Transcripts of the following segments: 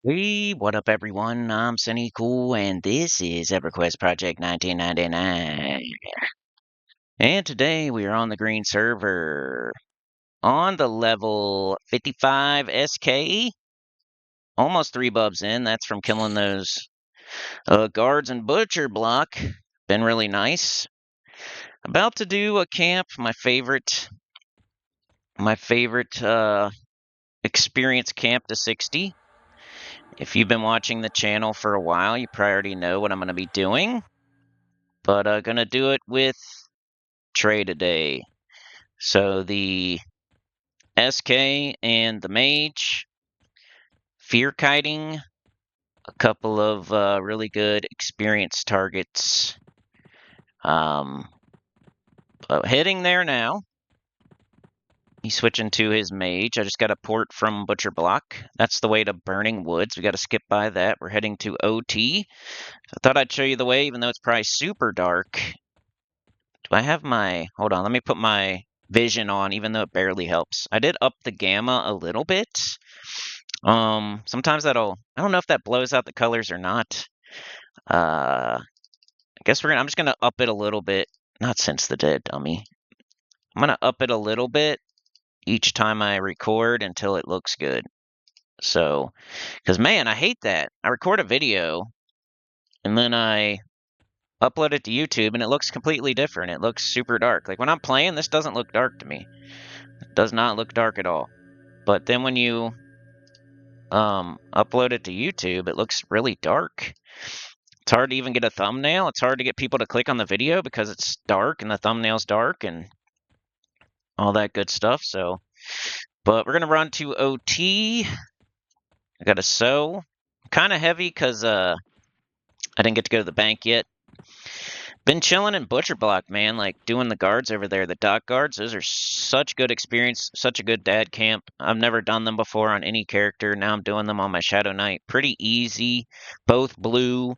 Hey, what up, everyone? I'm Sinnycool, and this is EverQuest Project 1999. And today we are on the green server on the level 55 SK. Almost 3 bubs in. That's from killing those guards and butcher block. Been really nice. About to do a camp. My favorite experience camp to 60. If you've been watching the channel for a while, you probably already know what I'm going to be doing. But gonna do it with Trey today. So the SK and the Mage, Fear Kiting, a couple of really good experience targets. Um, heading there now. He's switching to his Mage. I just got a port from Butcher Block. That's the way to Burning Woods. We got to skip by that. We're heading to OT. I thought I'd show you the way, even though it's probably super dark. Do I have my... Hold on, let me put my vision on, even though it barely helps. I did up the gamma a little bit. Sometimes that'll... I don't know if that blows out the colors or not. I guess I'm just gonna up it a little bit. Not Since the Dead, dummy. I'm gonna up it a little bit each time I record until it looks good. So, because man, I hate that. I record a video and then I upload it to YouTube and it looks completely different. It looks super dark. Like when I'm playing, this doesn't look dark to me. It does not look dark at all. But then when you upload it to YouTube, it looks really dark. It's hard to even get a thumbnail. It's hard to get people to click on the video because it's dark and the thumbnail's dark and all that good stuff. So, but we're gonna run to OT. I got a sew. Kind of heavy because I didn't get to go to the bank yet. Been chilling in Butcher Block, man, like doing the guards over there, the dock guards. Those are such good experience, such a good dad camp. I've never done them before on any character. Now I'm doing them on my Shadow Knight. Pretty easy, both blue.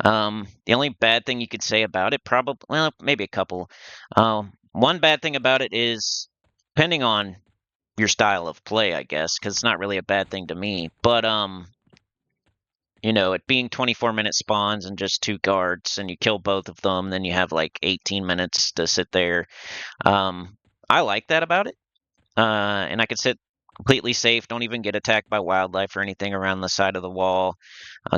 The only bad thing you could say about it, probably, well, maybe a couple. One bad thing about it is, depending on your style of play, I guess, because it's not really a bad thing to me. But you know, it being 24-minute spawns and just 2 guards, and you kill both of them, then you have like 18 minutes to sit there. I like that about it. And I can sit completely safe, don't even get attacked by wildlife or anything around the side of the wall.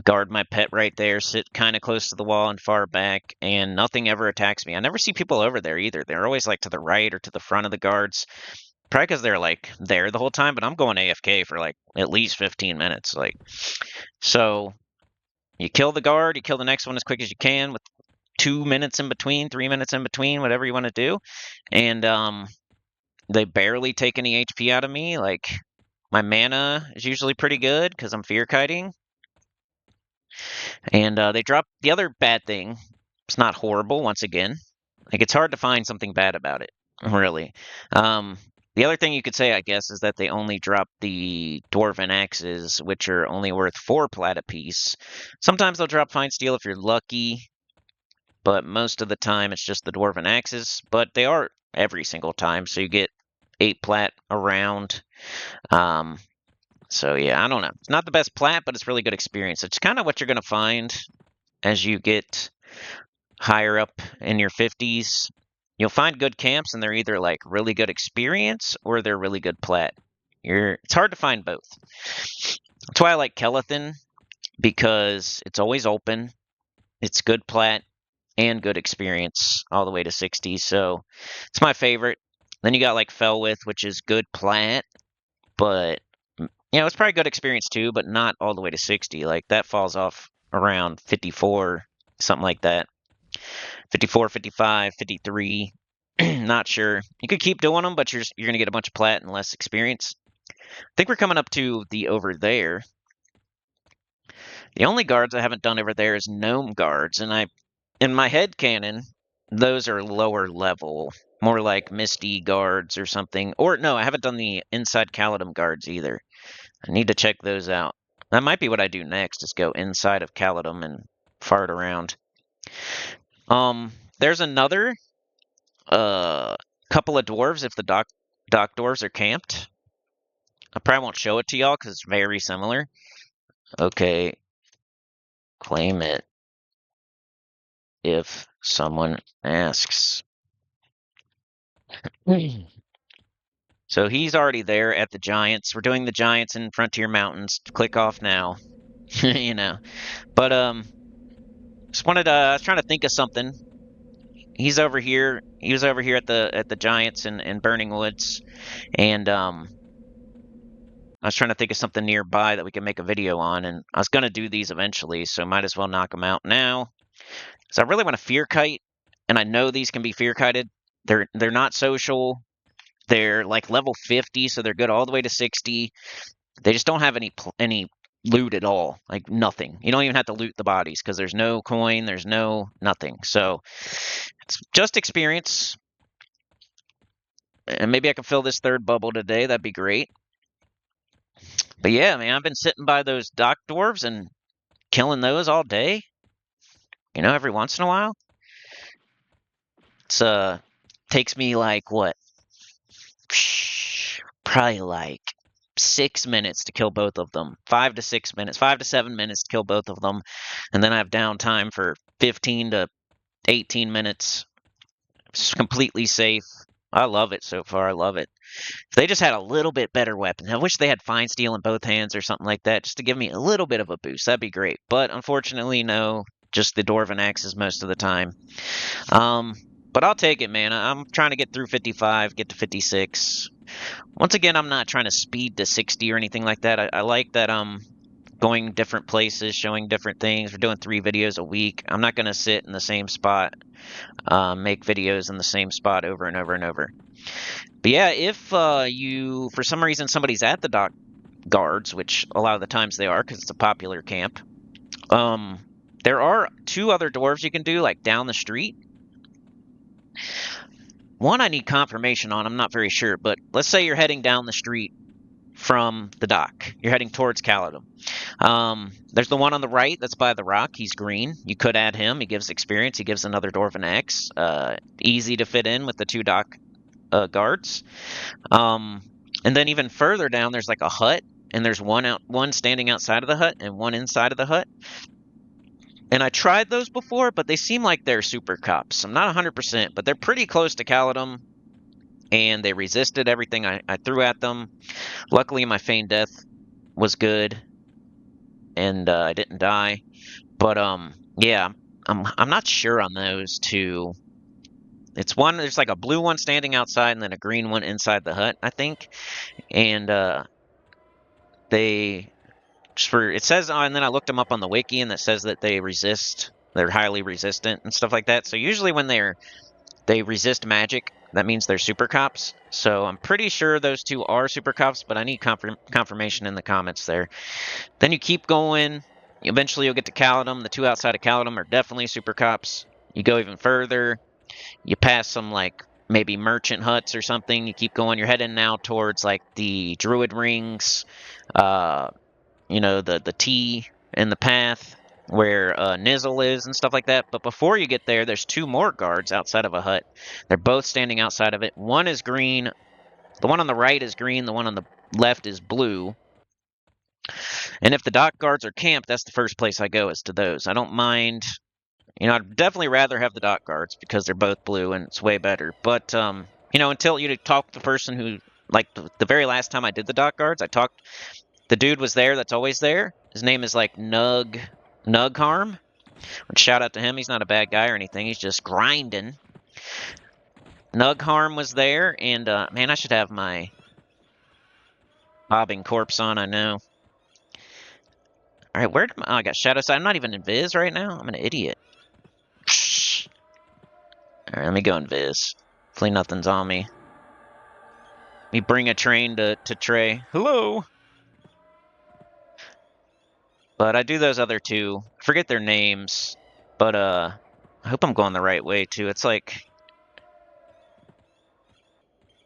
Guard my pet right there, sit kind of close to the wall and far back, and nothing ever attacks me. I never see people over there either. They're always like to the right or to the front of the guards. Probably because they're like there the whole time, but I'm going AFK for like at least 15 minutes. Like, so you kill the guard, you kill the next one as quick as you can with 2 minutes in between, 3 minutes in between, whatever you want to do. And they barely take any HP out of me. Like, my mana is usually pretty good because I'm fear kiting. And they drop the other bad thing. It's not horrible, once again. Like, it's hard to find something bad about it, really. The other thing you could say, I guess, is that they only drop the Dwarven Axes, which are only worth 4 plat apiece. Sometimes they'll drop Fine Steel if you're lucky, but most of the time it's just the Dwarven Axes. But they are every single time, so you get 8 plat around. So yeah, I don't know. It's not the best plat, but it's really good experience. It's kind of what you're going to find as you get higher up in your 50s. You'll find good camps, and they're either like really good experience or they're really good plat. It's hard to find both. That's why I like Kelethin, because it's always open. It's good plat and good experience all the way to 60. So it's my favorite. Then you got like Felwith, which is good plat, but you know, it's probably good experience too, but not all the way to 60. Like that falls off around 54, something like that. 54, 55, 53. Not sure. You could keep doing them, but you're going to get a bunch of plat and less experience. I think we're coming up to the over there. The only guards I haven't done over there is gnome guards, and in my head canon, those are lower level, more like Misty guards or something. Or no, I haven't done the inside Caledon guards either. I need to check those out. That might be what I do next, is go inside of Caledon and fart around. There's another couple of dwarves if the dock dwarves are camped. I probably won't show it to y'all because it's very similar. Okay, claim it if someone asks. So he's already there at the Giants. We're doing the Giants in Frontier Mountains. Click off now. You know. But just wanted I was trying to think of something. He's over here. He was over here at the Giants in Burning Woods, and I was trying to think of something nearby that we could make a video on, and I was gonna do these eventually, so might as well knock them out now. So I really want to fear kite, and I know these can be fear kited. They're not social. They're like level 50, so they're good all the way to 60. They just don't have any loot at all, like nothing. You don't even have to loot the bodies because there's no coin, there's no nothing. So it's just experience. And maybe I can fill this third bubble today. That'd be great. But yeah, man, I've been sitting by those dock dwarves and killing those all day. You know, every once in a while. It's takes me like what? Probably like 6 minutes to kill both of them. 5 to 6 minutes, 5 to 7 minutes to kill both of them. And then I have downtime for 15 to 18 minutes. It's completely safe. I love it so far. I love it. If they just had a little bit better weapon. I wish they had fine steel in both hands or something like that, just to give me a little bit of a boost. That'd be great. But unfortunately, no. Just the Dwarven axes most of the time. But I'll take it, man. I'm trying to get through 55, get to 56. Once again, I'm not trying to speed to 60 or anything like that. I like that going different places, showing different things. We're doing 3 videos a week. I'm not going to sit in the same spot, make videos in the same spot over and over and over. But yeah, if you, for some reason, somebody's at the dock guards, which a lot of the times they are because it's a popular camp, there are 2 other dwarves you can do, like down the street. One I need confirmation on, I'm not very sure, but let's say you're heading down the street from the dock. You're heading towards Caledon. There's the one on the right that's by the rock. He's green. You could add him. He gives experience. He gives another Dwarven Axe. Easy to fit in with the 2 dock guards. And then even further down, there's like a hut, and there's one standing outside of the hut and one inside of the hut. And I tried those before, but they seem like they're super cops. I'm not 100%, but they're pretty close to Caledon, and they resisted everything I threw at them. Luckily, my feigned death was good, and I didn't die. But yeah, I'm not sure on those 2. It's one. There's like a blue one standing outside, and then a green one inside the hut, I think. And they it says, and then I looked them up on the wiki, and it says that they resist. They're highly resistant and stuff like that. So usually when they resist magic, that means they're super cops. So I'm pretty sure those 2 are super cops, but I need confirmation in the comments there. Then you keep going. Eventually you'll get to Caledon. The 2 outside of Caledon are definitely super cops. You go even further. You pass some like maybe merchant huts or something. You keep going. You're heading now towards like the druid rings. You know, the T in the path where Nizzle is and stuff like that. But before you get there, there's 2 more guards outside of a hut. They're both standing outside of it. One is green. The one on the right is green. The one on the left is blue. And if the dock guards are camped, that's the first place I go, is to those. I don't mind. You know, I'd definitely rather have the dock guards because they're both blue and it's way better. But, you know, until you talk to the person who, like, the very last time I did the dock guards, the dude was there that's always there. His name is like Nugharm. Shout out to him. He's not a bad guy or anything. He's just grinding. Nugharm was there, and man, I should have my bobbing corpse on, I know. Alright, oh, I got shadow side. I'm not even in Viz right now. I'm an idiot. Alright, let me go in Viz. Hopefully nothing's on me. Let me bring a train to Trey. Hello! But I do those other 2. I forget their names. But I hope I'm going the right way too. It's like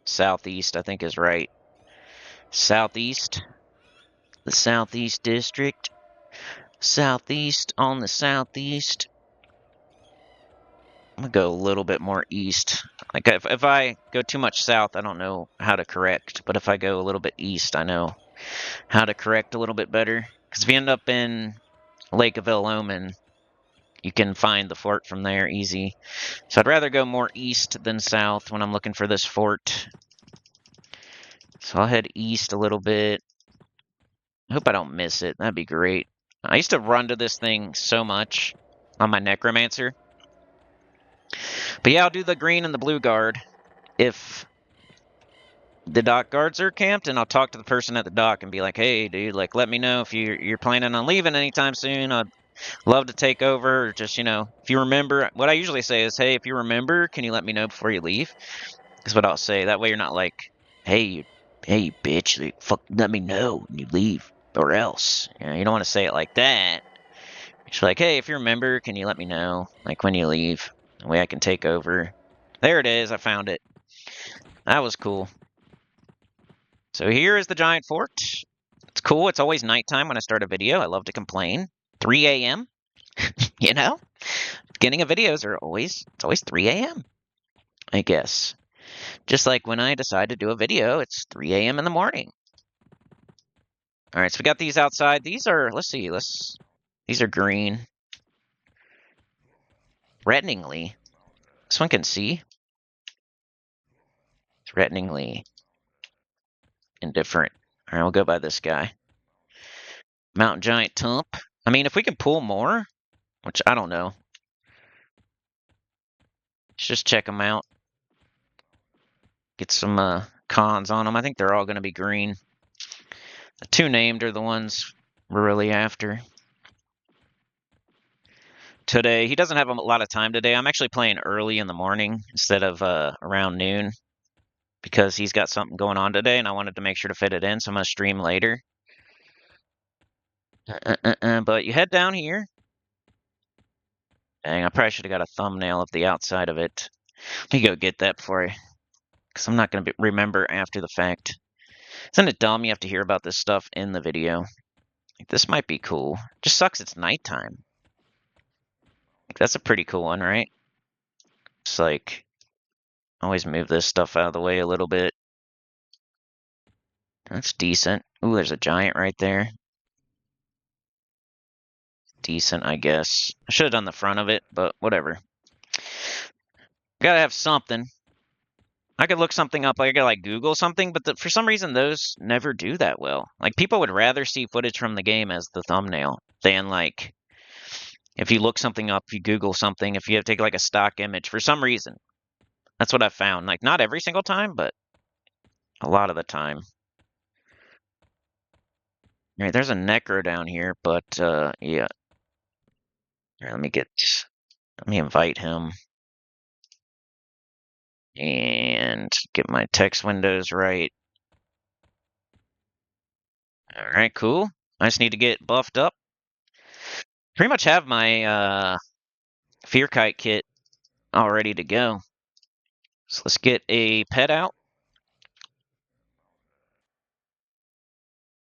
southeast, I think is right. Southeast. The Southeast District. Southeast on the southeast. I'm gonna go a little bit more east. Like if I go too much south, I don't know how to correct. But if I go a little bit east, I know how to correct a little bit better. Because if you end up in Lake of El Omen, you can find the fort from there easy. So I'd rather go more east than south when I'm looking for this fort. So I'll head east a little bit. I hope I don't miss it. That'd be great. I used to run to this thing so much on my Necromancer. But yeah, I'll do the green and the blue guard if the dock guards are camped, and I'll talk to the person at the dock and be like, hey, dude, like, let me know if you're planning on leaving anytime soon. I'd love to take over. Or just, if you remember, what I usually say is, hey, if you remember, can you let me know before you leave? That's what I'll say. That way you're not like, hey, bitch, like, fuck, let me know when you leave, or else. You don't want to say it like that. It's like, hey, if you remember, can you let me know, like, when you leave? That way I can take over. There it is. I found it. That was cool. So here is the giant fort. It's cool. It's always nighttime when I start a video. I love to complain. 3 a.m. Beginning of videos are always 3 a.m. I guess. Just like when I decide to do a video, it's 3 a.m. in the morning. All right, so we got these outside. These are, these are green. Threateningly. This one can see. Threateningly indifferent. All right, we'll go by this guy. Mountain Giant Tump. I mean, if we can pull more, which I don't know. Let's just check them out. Get some cons on them. I think they're all going to be green. The two named are the ones we're really after. Today, he doesn't have a lot of time today. I'm actually playing early in the morning instead of around noon because he's got something going on today, and I wanted to make sure to fit it in, so I'm going to stream later. But you head down here. Dang, I probably should have got a thumbnail of the outside of it. Let me go get that before because I'm not going to remember after the fact. Isn't it dumb you have to hear about this stuff in the video? Like, this might be cool. Just sucks it's nighttime. Like, that's a pretty cool one, right? It's like, always move this stuff out of the way a little bit. That's decent. Ooh, there's a giant right there. Decent, I guess. I should have done the front of it, but whatever. Gotta have something. I could look something up, like I could Google something, but for some reason those never do that well. Like, people would rather see footage from the game as the thumbnail than if you look something up, if you Google something, if you have to take a stock image for some reason. That's what I've found. Like, not every single time, but a lot of the time. All right, there's a necro down here, but yeah. All right, let me invite him. And get my text windows right. All right, cool. I just need to get buffed up. Pretty much have my fear kite kit all ready to go. So let's get a pet out.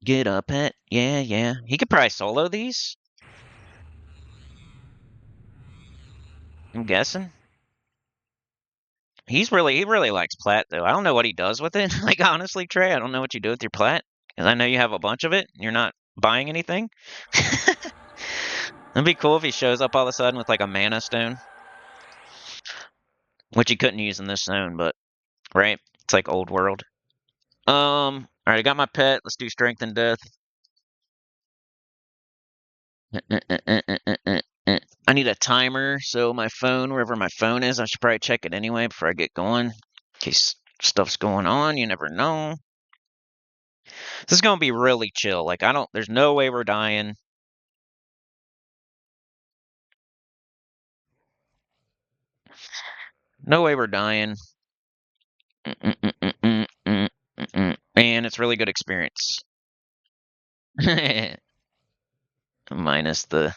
Get a pet. Yeah, yeah. He could probably solo these. I'm guessing. He really likes plat though. I don't know what he does with it. Like, honestly, Trey, I don't know what you do with your plat. Because I know you have a bunch of it and you're not buying anything. It'd be cool if he shows up all of a sudden with a mana stone. Which he couldn't use in this zone, but right? It's like old world. Alright, I got my pet. Let's do strength and death. I need a timer, so my phone, wherever my phone is, I should probably check it anyway before I get going. In case stuff's going on, you never know. This is gonna be really chill. There's no way we're dying. No way we're dying. And it's really good experience. Minus the...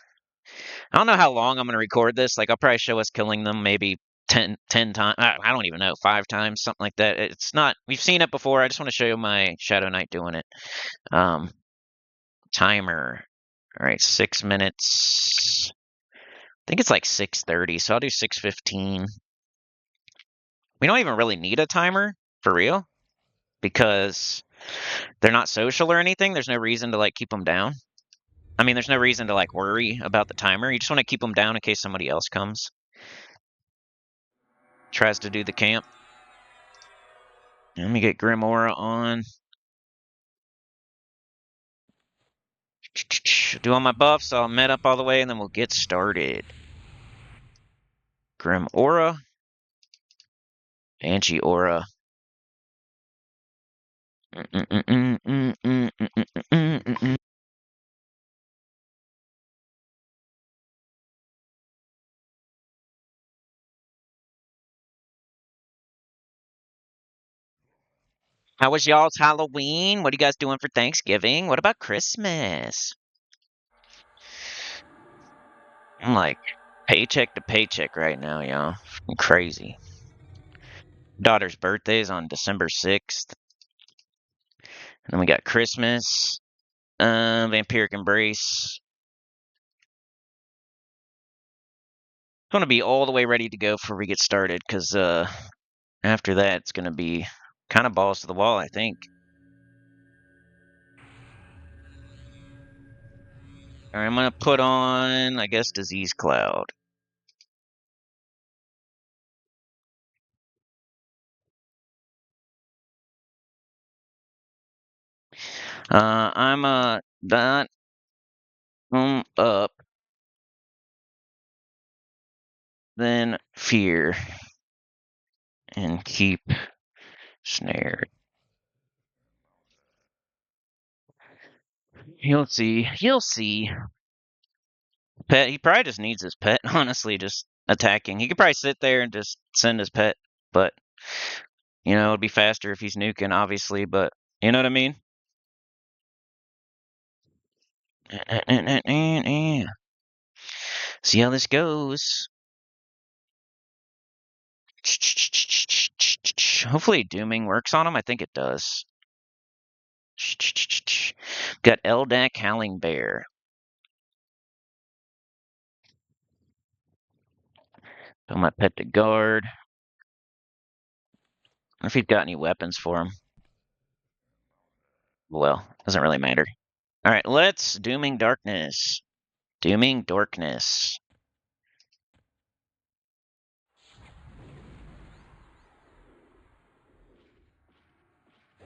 I don't know how long I'm going to record this. I'll probably show us killing them maybe 10 times. I don't even know, 5 times, something like that. It's not... We've seen it before. I just want to show you my Shadow Knight doing it. Timer. All right, 6 minutes. I think it's 6:30, so I'll do 6:15. We don't even really need a timer, for real, because they're not social or anything. There's no reason to keep them down. I mean, there's no reason to like worry about the timer. You just want to keep them down in case somebody else comes. Tries to do the camp. Let me get Grim Aura on. Do all my buffs, I'll met up all the way, and then we'll get started. Grim Aura. Banshee Aura. How was y'all's Halloween? What are you guys doing for Thanksgiving? What about Christmas? I'm like paycheck to paycheck right now, y'all. I'm crazy. Daughter's birthday is on December 6th. And then we got Christmas. Vampiric Embrace. I'm gonna be all the way ready to go before we get started, because after that it's gonna be kind of balls to the wall, I think. Alright, I'm gonna put on, I guess, Disease Cloud. I'm dot up, then fear, and keep snared. You'll see. You'll see. Pet. He probably just needs his pet. Honestly, just attacking. He could probably sit there and just send his pet, but you know it'd be faster if he's nuking, obviously. But you know what I mean. See how this goes. Hopefully dooming works on him. I think it does. Got Eldak Howling Bear. Put my pet to guard. I wonder if he's got any weapons for him. Well, doesn't really matter. Alright, let's Dooming Darkness. Dooming Darkness.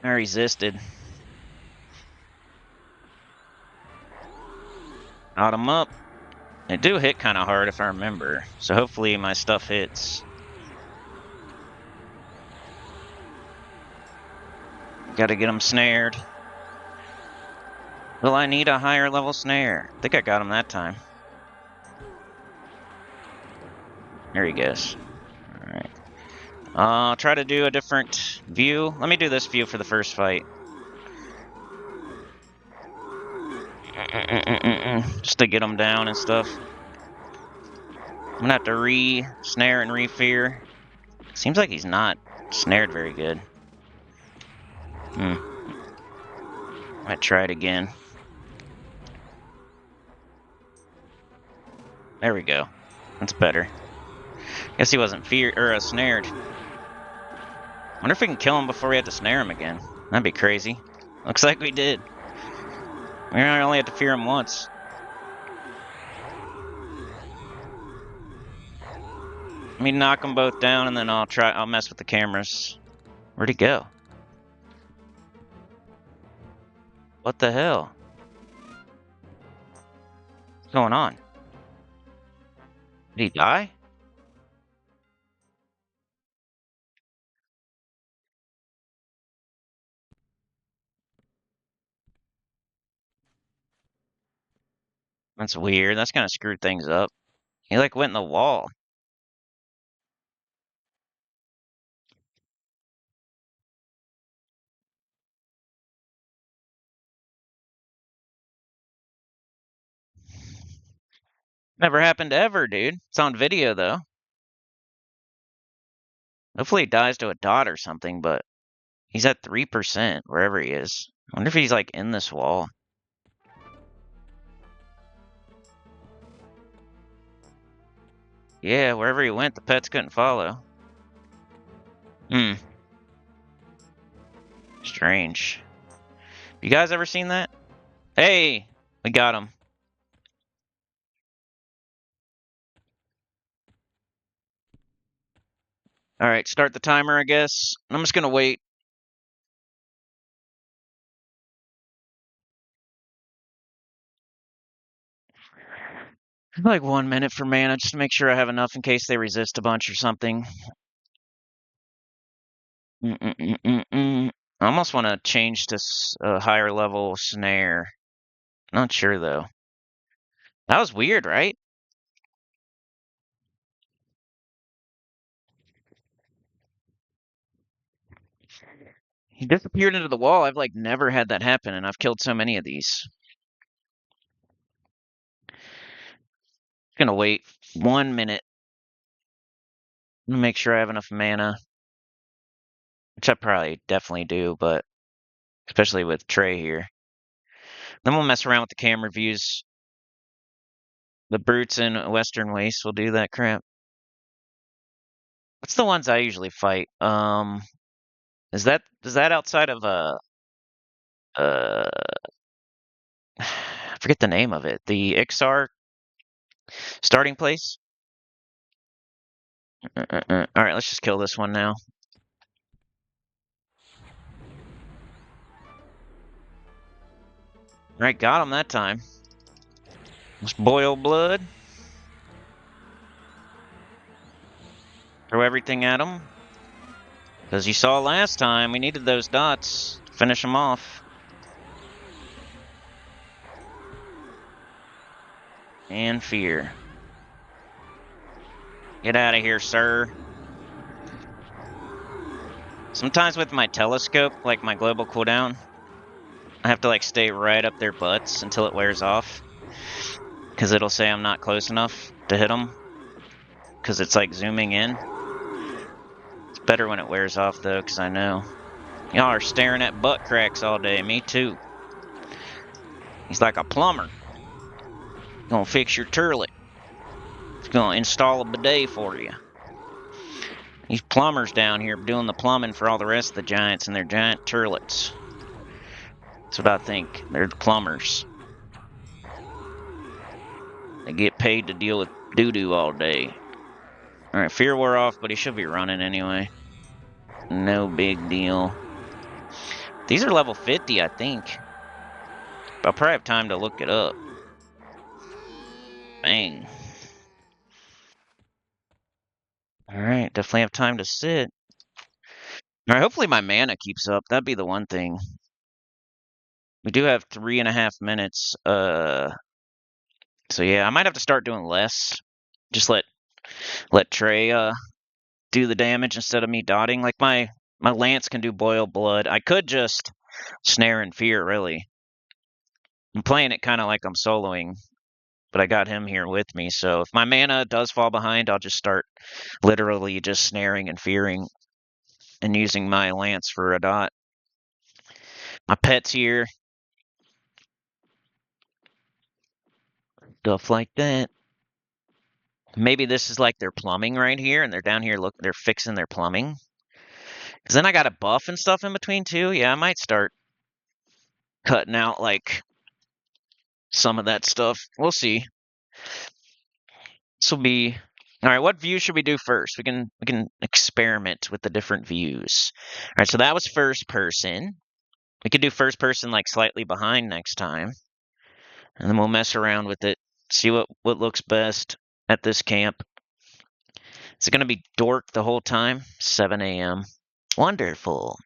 I resisted. Got him up. They do hit kind of hard if I remember, so hopefully my stuff hits. Gotta get him snared. Will I need a higher level snare? I think I got him that time. There he goes. Alright. I'll try to do a different view. Let me do this view for the first fight. Just to get him down and stuff. I'm gonna have to re-snare and re-fear. Seems like he's not snared very good. Might try it again. There we go. That's better. Guess he wasn't snared. Wonder if we can kill him before we have to snare him again. That'd be crazy. Looks like we did. We only had to fear him once. Let me knock them both down, and then I'll mess with the cameras. Where'd he go? What the hell? What's going on? Did he die? That's weird. That's kind of screwed things up. He like went in the wall. Never happened ever, dude. It's on video though. Hopefully he dies to a dot or something, but he's at 3% wherever he is. I wonder if he's like in this wall. Yeah, wherever he went, the pets couldn't follow. Strange. You guys ever seen that? Hey, we got him. All right, start the timer, I guess. I'm just going to wait. Like 1 minute for mana, just to make sure I have enough in case they resist a bunch or something. I almost want to change to a higher level snare. Not sure, though. That was weird, right? He disappeared into the wall. I've, like, never had that happen, and I've killed so many of these. Gonna wait 1 minute. Make sure I have enough mana. Which I probably definitely do, but especially with Trey here. Then we'll mess around with the camera views. The brutes in Western Waste will do that crap. What's the ones I usually fight? Is that outside of uh I forget the name of it. The Ixar starting place? Alright, let's just kill this one now. Alright, got him that time. Let's boil blood. Throw everything at him. Because you saw last time, we needed those dots to finish them off. And fear. Get out of here, sir. Sometimes with my telescope, like my global cooldown, I have to like stay right up their butts until it wears off. Because it'll say I'm not close enough to hit them. Because it's like zooming in. It's better when it wears off though, because I know. Y'all are staring at butt cracks all day. Me too. He's like a plumber. Gonna fix your turlet. He's gonna install a bidet for you. These plumbers down here doing the plumbing for all the rest of the giants and their giant turlets. That's what I think. They're the plumbers. They get paid to deal with doo-doo all day. Alright, fear wore off, but he should be running anyway. No big deal. These are level 50, I think. I'll probably have time to look it up. Bang. Alright, definitely have time to sit. Alright, hopefully my mana keeps up. That'd be the one thing. We do have 3.5 minutes. So yeah, I might have to start doing less. Just let Trey do the damage instead of me dotting. Like my lance can do boil blood. I could just snare and fear, really. I'm playing it kind of like I'm soloing, but I got him here with me. So if my mana does fall behind, I'll just start literally just snaring and fearing and using my lance for a dot. My pet's here. Stuff like that. Maybe this is like their plumbing right here, and they're down here, look, they're fixing their plumbing. Because then I got a buff and stuff in between, too. Yeah, I might start cutting out, like, some of that stuff. We'll see. This will be... Alright, what view should we do first? We can experiment with the different views. Alright, so that was first person. We could do first person, like, slightly behind next time. And then we'll mess around with it. See what looks best at this camp. Is it going to be dork the whole time? 7 a.m. Wonderful.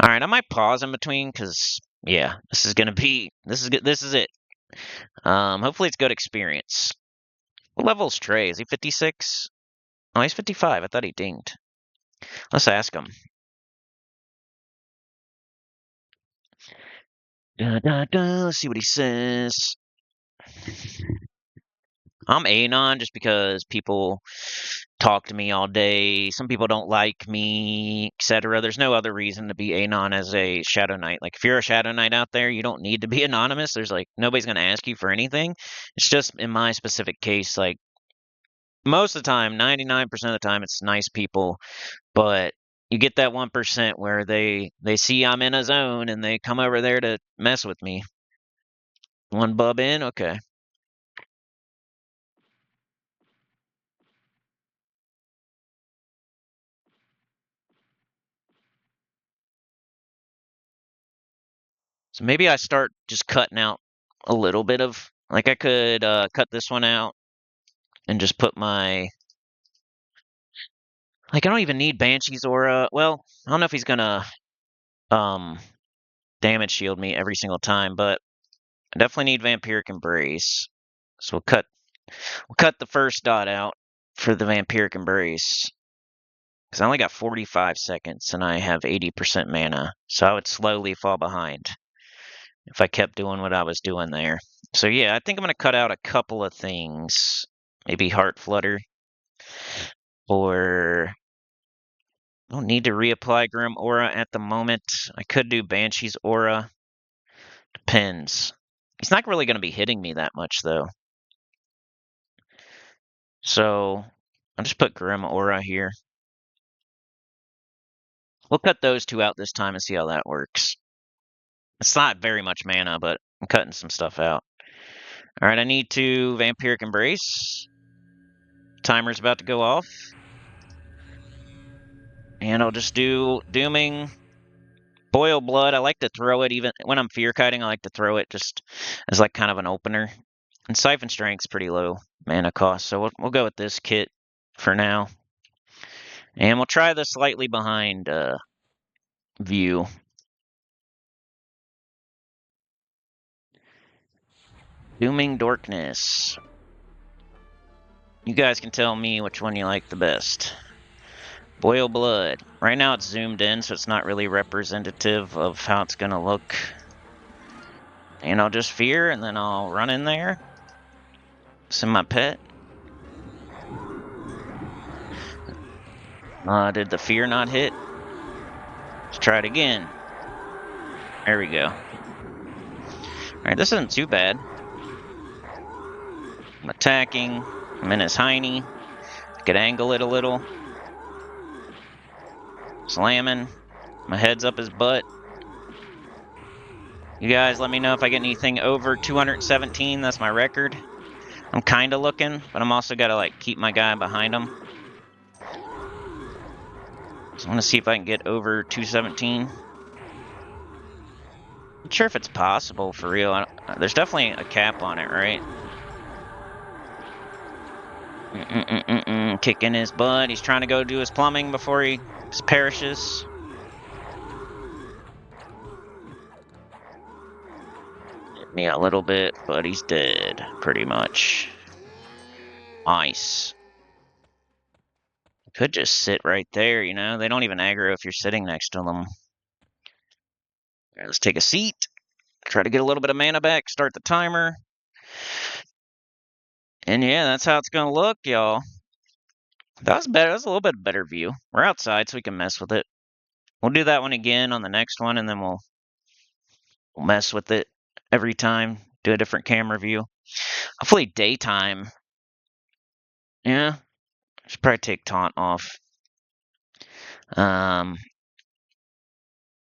All right, I might pause in between because, yeah, this is good. This is it. Hopefully it's good experience. What level is Trey? Is he 56? Oh, he's 55. I thought he dinged. Let's ask him. Let's see what he says. I'm Anon just because people talk to me all day. Some people don't like me, etc. There's no other reason to be Anon as a Shadow Knight. Like, if you're a Shadow Knight out there, you don't need to be anonymous. There's, like, nobody's going to ask you for anything. It's just, in my specific case, like, most of the time, 99% of the time, it's nice people. But you get that 1% where they see I'm in a zone and they come over there to mess with me. One bub in? Okay. So maybe I start just cutting out a little bit of, like I could cut this one out and just put my, like I don't even need Banshee's Aura. Well, I don't know if he's gonna damage shield me every single time, but I definitely need Vampiric Embrace. So we'll cut the first dot out for the Vampiric Embrace. Because I only got 45 seconds and I have 80% mana. So I would slowly fall behind if I kept doing what I was doing there. So yeah, I think I'm going to cut out a couple of things. Maybe Heart Flutter. Or I don't need to reapply Grim Aura at the moment. I could do Banshee's Aura. Depends. He's not really going to be hitting me that much though. So I'll just put Grim Aura here. We'll cut those two out this time and see how that works. It's not very much mana, but I'm cutting some stuff out. Alright, I need to Vampiric Embrace. Timer's about to go off. And I'll just do Dooming. Boil Blood, I like to throw it even when I'm Fear Kiting, I like to throw it just as like kind of an opener. And Siphon Strength's pretty low mana cost, so we'll go with this kit for now. And we'll try the slightly behind view. Dooming Darkness. You guys can tell me which one you like the best. Boil Blood. Right now it's zoomed in, so it's not really representative of how it's going to look. And I'll just Fear, and then I'll run in there. Send my pet. Did the Fear not hit? Let's try it again. There we go. Alright, this isn't too bad. I'm attacking. I'm in his hiney. I could angle it a little. Slamming. My head's up his butt. You guys let me know if I get anything over 217. That's my record. I'm kind of looking, but I'm also got to like keep my guy behind him. So I want to see if I can get over 217. Not sure if it's possible for real. There's definitely a cap on it, right? Kicking his butt. He's trying to go do his plumbing before he perishes. Hit me a little bit, but he's dead, pretty much. Nice. Could just sit right there, you know? They don't even aggro if you're sitting next to them. All right, let's take a seat. Try to get a little bit of mana back. Start the timer. And yeah, that's how it's going to look, y'all. That was better. That was a little bit better view. We're outside, so we can mess with it. We'll do that one again on the next one, and then we'll mess with it every time. Do a different camera view. Hopefully daytime. Yeah. Should probably take taunt off. 9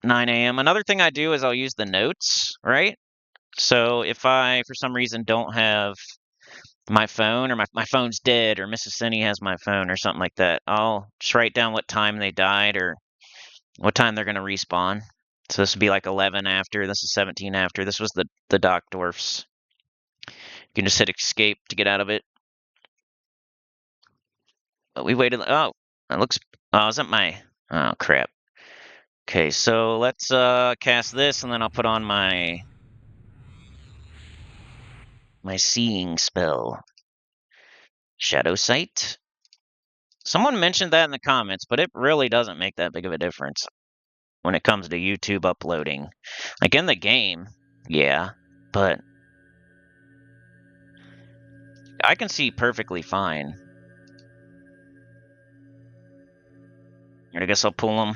a.m. Another thing I do is I'll use the notes, right? So if I, for some reason, don't have my phone, or my phone's dead, or Mrs. Cinny has my phone, or something like that, I'll just write down what time they died, or what time they're going to respawn. So this would be like 11 after, this is 17 after. This was the Dock Dwarfs. You can just hit escape to get out of it. But we waited, oh, that looks, oh, isn't my, oh, crap. Okay, so let's cast this, and then I'll put on my seeing spell. Shadow Sight. Someone mentioned that in the comments, but it really doesn't make that big of a difference when it comes to YouTube uploading. Like in the game, yeah, but I can see perfectly fine. I guess I'll pull them.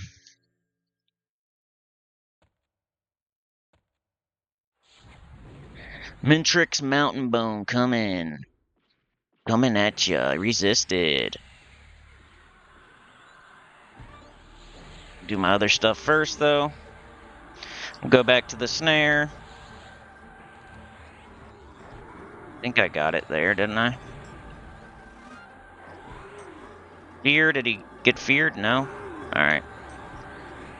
Mintrix Mountain Bone coming. Coming at ya. Resisted. Do my other stuff first, though. We'll go back to the snare. I think I got it there, didn't I? Fear? Did he get feared? No? Alright.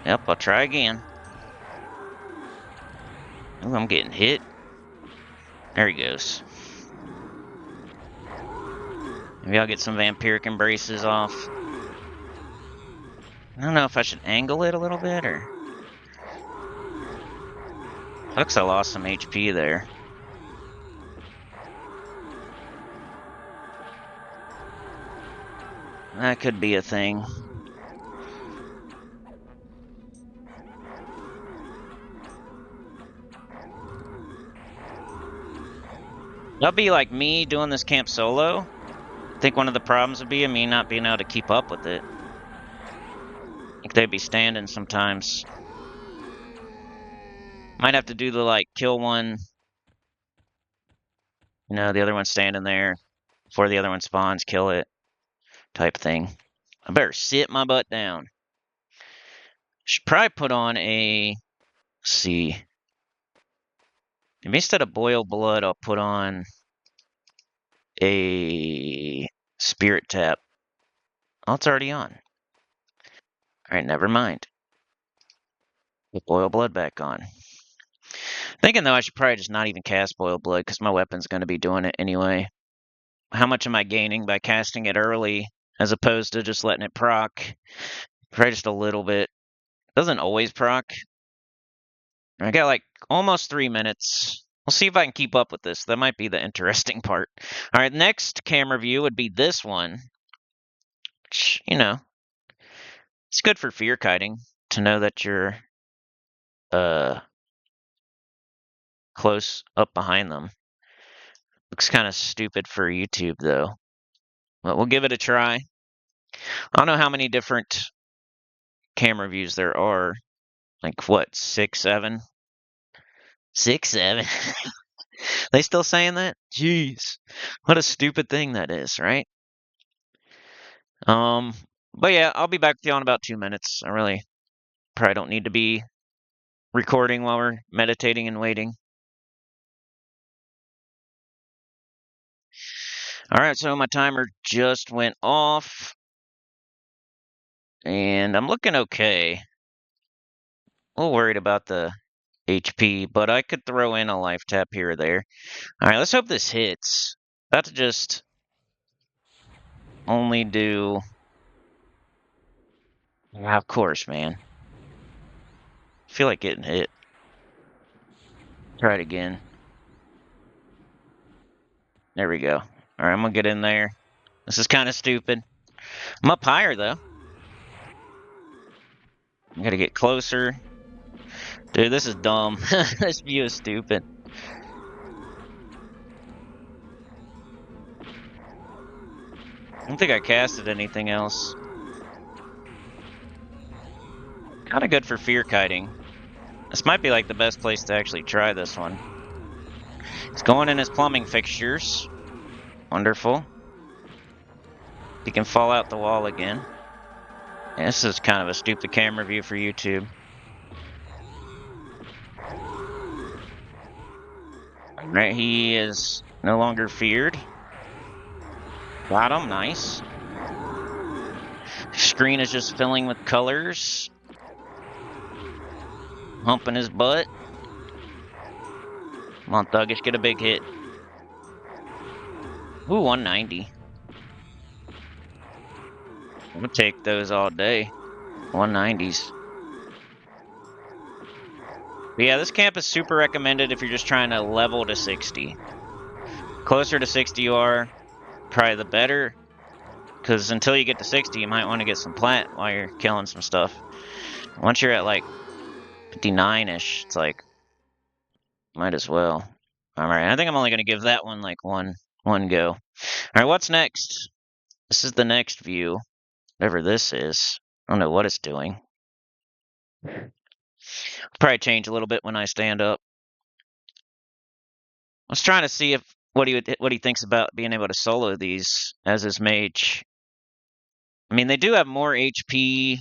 Yep, I'll try again. Ooh, I'm getting hit. There he goes. Maybe I'll get some vampiric embraces off. I don't know if I should angle it a little bit or. Looks I lost some HP there. That could be a thing. That'll be like me doing this camp solo. I think one of the problems would be me not being able to keep up with it. Like they'd be standing sometimes. Might have to do the like kill one. You know, the other one's standing there before the other one spawns, kill it type thing. I better sit my butt down. Should probably put on a. Let's see. Maybe instead of boil blood, I'll put on a spirit tap. Oh, it's already on. Alright, never mind. Put boil blood back on. Thinking though I should probably just not even cast boil blood because my weapon's going to be doing it anyway. How much am I gaining by casting it early as opposed to just letting it proc? Probably just a little bit. Doesn't always proc. I got like almost 3 minutes. We'll see if I can keep up with this. That might be the interesting part. Alright, next camera view would be this one. Which, you know, it's good for fear kiting to know that you're close up behind them. Looks kind of stupid for YouTube though. But we'll give it a try. I don't know how many different camera views there are. Like what, 6, 7? 6, 7. They still saying that? Jeez. What a stupid thing that is, right? But yeah, I'll be back with you in about 2 minutes. I really probably don't need to be recording while we're meditating and waiting. Alright, so my timer just went off. And I'm looking okay. A little worried about the HP, but I could throw in a life tap here or there. Alright, let's hope this hits. About to just only do. Yeah, of course, man. I feel like getting hit. Try it again. There we go. Alright, I'm gonna get in there. This is kind of stupid. I'm up higher, though. I gotta get closer. Dude, this is dumb. This view is stupid. I don't think I casted anything else. Kind of good for fear kiting. This might be like the best place to actually try this one. It's going in his plumbing fixtures. Wonderful. He can fall out the wall again. Yeah, this is kind of a stupid camera view for YouTube. Right, he is no longer feared. Got him, nice. Screen is just filling with colors. Humping his butt. Come on, Thuggish, get a big hit. Ooh, 190. I'm gonna take those all day. 190s. But yeah, this camp is super recommended if you're just trying to level to 60. Closer to 60 you are, probably the better. Because until you get to 60, you might want to get some plat while you're killing some stuff. Once you're at like 59-ish, it's like, might as well. Alright, I think I'm only going to give that one like one go. Alright, what's next? This is the next view. Whatever this is. I don't know what it's doing. Probably change a little bit when I stand up. I was trying to see if what he thinks about being able to solo these as his mage. I mean, they do have more HP.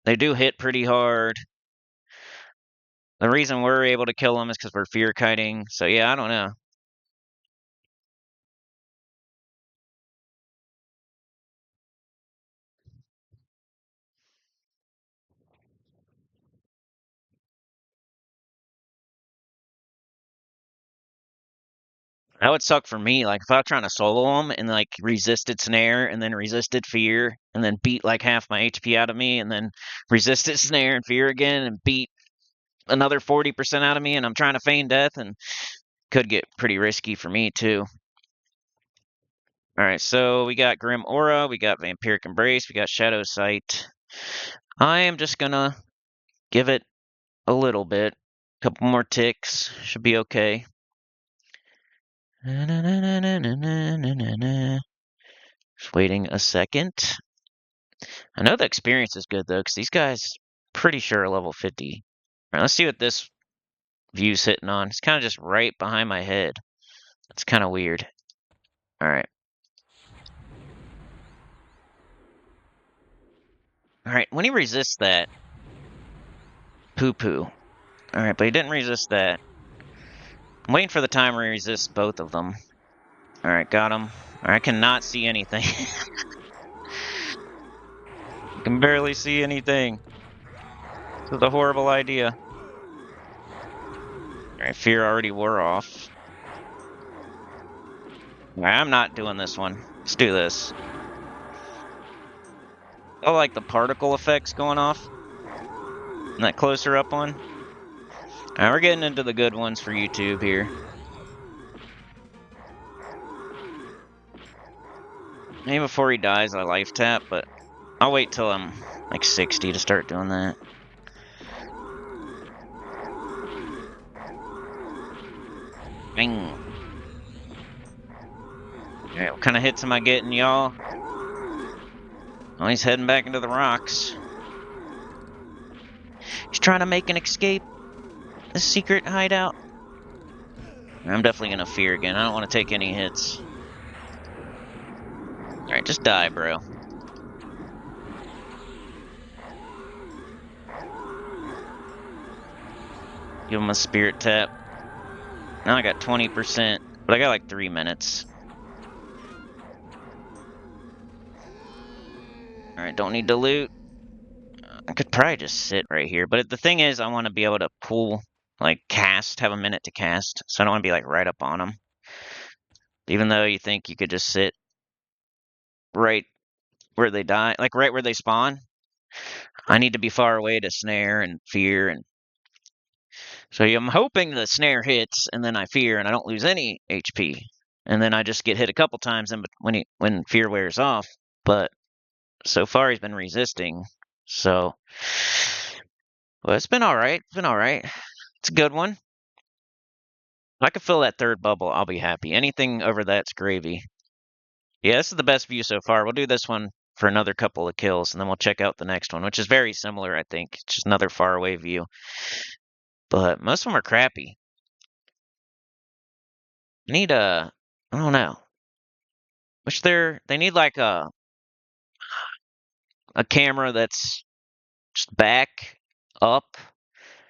They do hit pretty hard. The reason we're able to kill them is because we're fear kiting. So yeah, I don't know. That would suck for me. Like if I was trying to solo them and like resisted snare and then resisted fear and then beat like half my HP out of me and then resisted snare and fear again and beat another 40% out of me and I'm trying to feign death and could get pretty risky for me too. All right, so we got Grim Aura, we got Vampiric Embrace, we got Shadow Sight. I am just gonna give it a little bit. A couple more ticks. Should be okay. Just waiting a second. I know the experience is good though, because these guys pretty sure are level 50. All right, let's see what this view's hitting on. It's kind of just right behind my head. It's kind of weird. All right. All right, when he resists that, poo-poo. All right, but he didn't resist that. I'm waiting for the time where he resists both of them. All right, got him. All right, I cannot see anything. I can barely see anything. This is a horrible idea. All right, fear already wore off. All right, I'm not doing this one. Let's do this. I like the particle effects going off. And that closer up one. All right, we're getting into the good ones for YouTube here. Maybe before he dies, I life tap, but I'll wait till I'm like 60 to start doing that. Bang. Alright, what kind of hits am I getting, y'all? Oh, he's heading back into the rocks. He's trying to make an escape. A secret hideout. I'm definitely gonna fear again. I don't want to take any hits. Alright, just die, bro. Give him a spirit tap. Now I got 20%, but I got like 3 minutes. Alright, don't need to loot. I could probably just sit right here, but the thing is, I want to be able to pull, like, cast, have a minute to cast, so I don't want to be, like, right up on them. Even though you think you could just sit right where they die, like, right where they spawn, I need to be far away to snare and fear, and so I'm hoping the snare hits, and then I fear, and I don't lose any HP, and then I just get hit a couple times when fear wears off, but so far he's been resisting, so... Well, it's been alright. It's been alright. It's a good one. If I can fill that third bubble, I'll be happy. Anything over that's gravy. Yeah, this is the best view so far. We'll do this one for another couple of kills, and then we'll check out the next one, which is very similar, I think. It's just another faraway view. But most of them are crappy. Need a... I don't know. Which they need like a camera that's just back, up,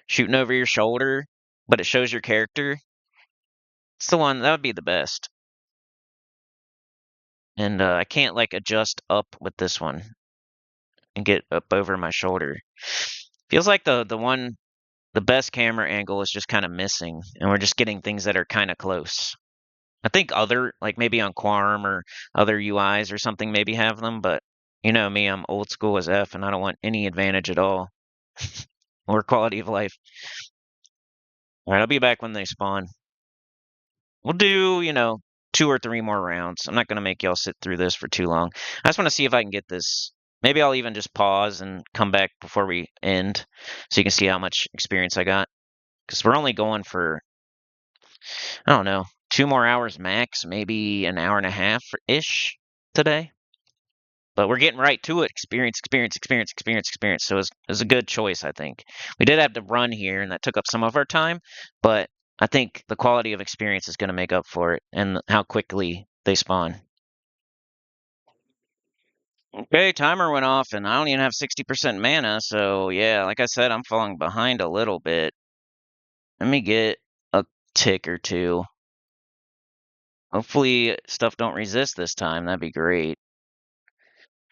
shooting over your shoulder, but it shows your character. It's the one, that would be the best. And I can't like adjust up with this one and get up over my shoulder. Feels like the best camera angle is just kind of missing, and we're just getting things that are kind of close. I think like maybe on Quorum or other UIs or something maybe have them, but you know me, I'm old school as F, and I don't want any advantage at all. Or quality of life. All right, I'll be back when they spawn. We'll do, 2 or 3 more rounds. I'm not going to make y'all sit through this for too long. I just want to see if I can get this. Maybe I'll even just pause and come back before we end so you can see how much experience I got. Because we're only going for, I don't know, 2 more hours max, maybe an hour and a half-ish today. But we're getting right to it. Experience, experience, experience, experience, experience. So it was a good choice, I think. We did have to run here, and that took up some of our time. But I think the quality of experience is going to make up for it and how quickly they spawn. Okay, timer went off, and I don't even have 60% mana. So, yeah, like I said, I'm falling behind a little bit. Let me get a tick or two. Hopefully stuff don't resist this time. That'd be great.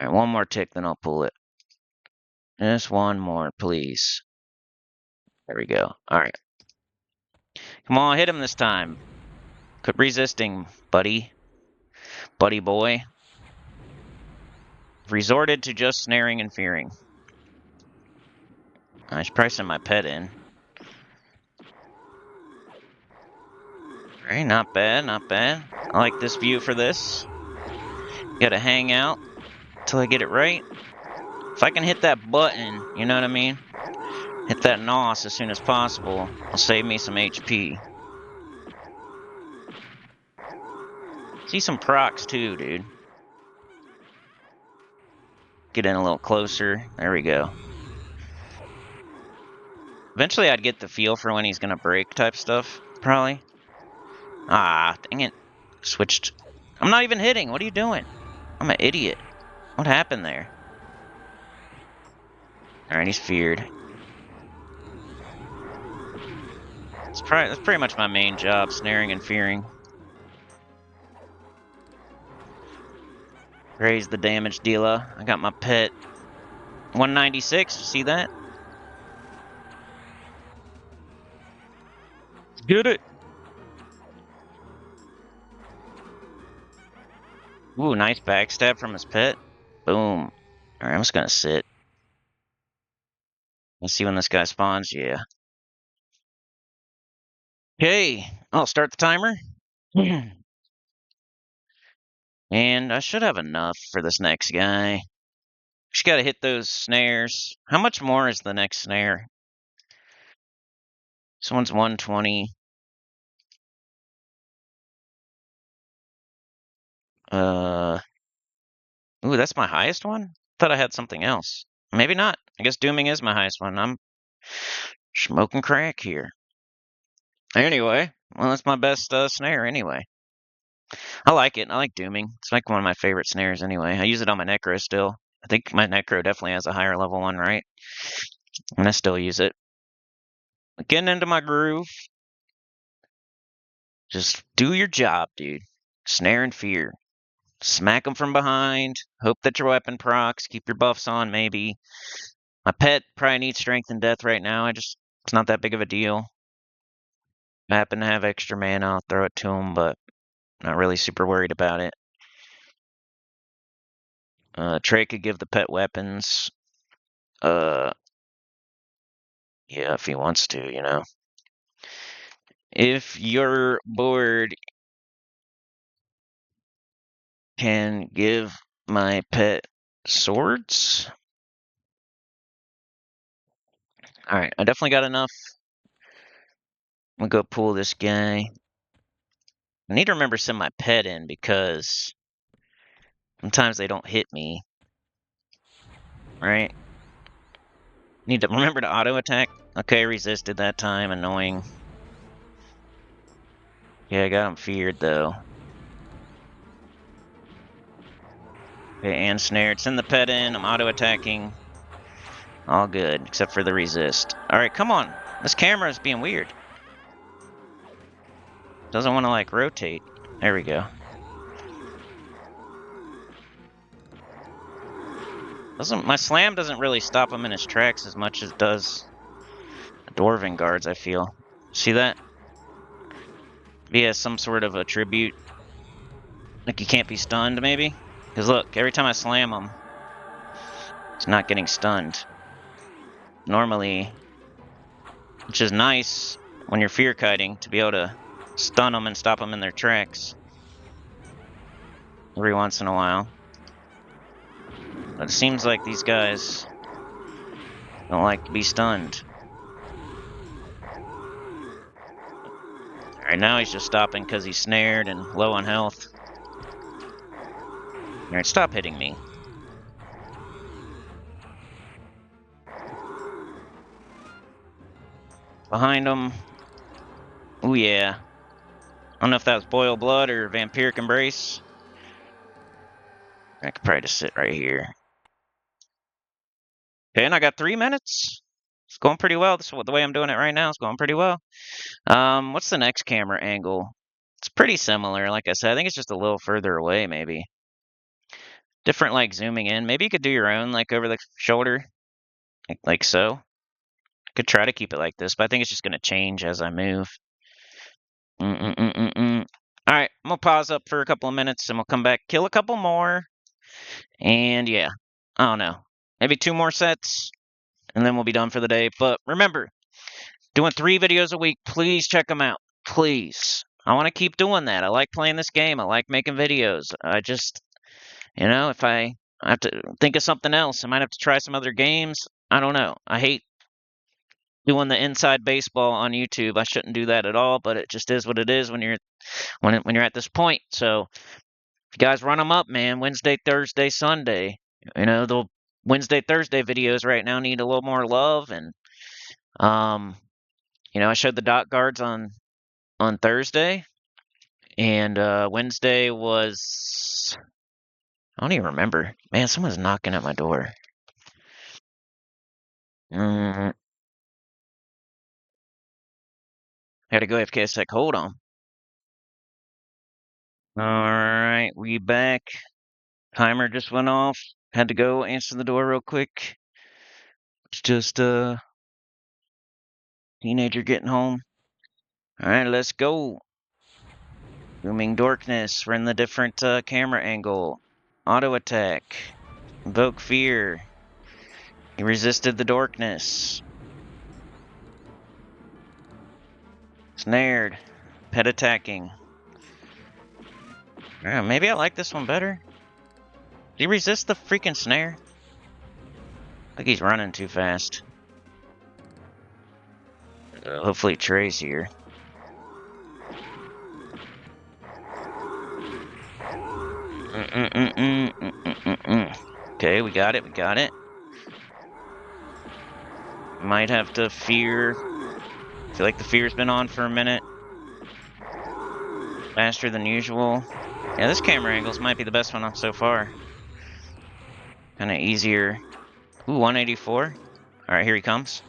All right, one more tick, then I'll pull it. Just one more, please. There we go. All right. Come on, hit him this time. Quit resisting, buddy. Buddy boy. Resorted to just snaring and fearing. I should probably send my pet in. Alright, not bad, not bad. I like this view for this. Gotta hang out till I get it right. If I can hit that button, you know what I mean? Hit that NOS as soon as possible. It'll save me some HP. See some procs too, dude. Get in a little closer. There we go. Eventually I'd get the feel for when he's gonna break type stuff, probably. Ah, dang it. Switched. I'm not even hitting. What are you doing? I'm an idiot. What happened there? Alright, he's feared. That's pretty much my main job, snaring and fearing. Raise the damage dealer. I got my pet. 196, you see that? Get it! Ooh, nice backstab from his pet. Boom. Alright, I'm just gonna sit. Let's see when this guy spawns. Yeah. Okay, I'll start the timer. And I should have enough for this next guy. Just gotta hit those snares. How much more is the next snare? This one's 120. Ooh, that's my highest one? Thought I had something else. Maybe not. I guess dooming is my highest one. I'm smoking crack here. Anyway, well, that's my best snare anyway. I like it. I like dooming. It's like one of my favorite snares anyway. I use it on my necro still. I think my necro definitely has a higher level one, right? And I still use it. Getting into my groove. Just do your job, dude. Snare and fear. Smack them from behind. Hope that your weapon procs. Keep your buffs on, maybe. My pet probably needs strength and death right now. It's not that big of a deal. If I happen to have extra mana, I'll throw it to him, but not really super worried about it. Trey could give the pet weapons. Yeah, if he wants to, you know. If your board can give my pet swords. Alright, I definitely got enough. I'm gonna go pull this guy. I need to remember to send my pet in because sometimes they don't hit me. Right? Need to remember to auto attack. Okay, resisted that time. Annoying. Yeah, I got him feared though. Okay, and snared. Send the pet in. I'm auto attacking. All good, except for the resist. Alright, come on. This camera is being weird. Doesn't want to, like, rotate. There we go. My slam doesn't really stop him in his tracks as much as it does the Dwarven guards, I feel. See that? He has some sort of attribute. Like he can't be stunned, maybe? Because look, every time I slam him, he's not getting stunned. Normally, which is nice when you're fear kiting, to be able to stun them and stop them in their tracks. Every once in a while. But it seems like these guys don't like to be stunned. Alright, now he's just stopping because he's snared and low on health. Alright, stop hitting me. Behind him. Ooh, yeah. I don't know if that was Boil Blood or Vampiric Embrace. I could probably just sit right here. Okay, and I got 3 minutes. It's going pretty well. The way I'm doing it right now is going pretty well. What's the next camera angle? It's pretty similar. Like I said, I think it's just a little further away, maybe. Different, like, zooming in. Maybe you could do your own, like, over the shoulder. Like so. I could try to keep it like this, but I think it's just going to change as I move. All right, I'm gonna pause up for a couple of minutes and we'll come back, kill a couple more, and yeah, I don't know, maybe 2 more sets, and then we'll be done for the day. But remember, doing 3 videos a week. Please check them out. Please. I want to keep doing that. I like playing this game. I like making videos. I just, if I have to think of something else, I might have to try some other games. I don't know. I hate doing the inside baseball on YouTube. I shouldn't do that at all, but it just is what it is when you're at this point. So if you guys run them up, man, Wednesday, Thursday, Sunday. The Wednesday, Thursday videos right now need a little more love, and I showed the dot guards on Thursday, and Wednesday was, I don't even remember. Man, someone's knocking at my door. Had to go AFK a sec. Hold on. All right, we back. Timer just went off. Had to go answer the door real quick. It's just a teenager getting home. All right, let's go. Booming Darkness. We're in the different camera angle. Auto attack. Invoke fear. He resisted the darkness. Snared. Pet attacking. Yeah, maybe I like this one better. Did he resist the freaking snare? I think he's running too fast. Hopefully Trey's here. Okay, we got it, we got it. Might have to fear. I feel like the fear's been on for a minute. Faster than usual. Yeah, this camera angles might be the best one so far. Kind of easier. Ooh, 184. Alright, here he comes.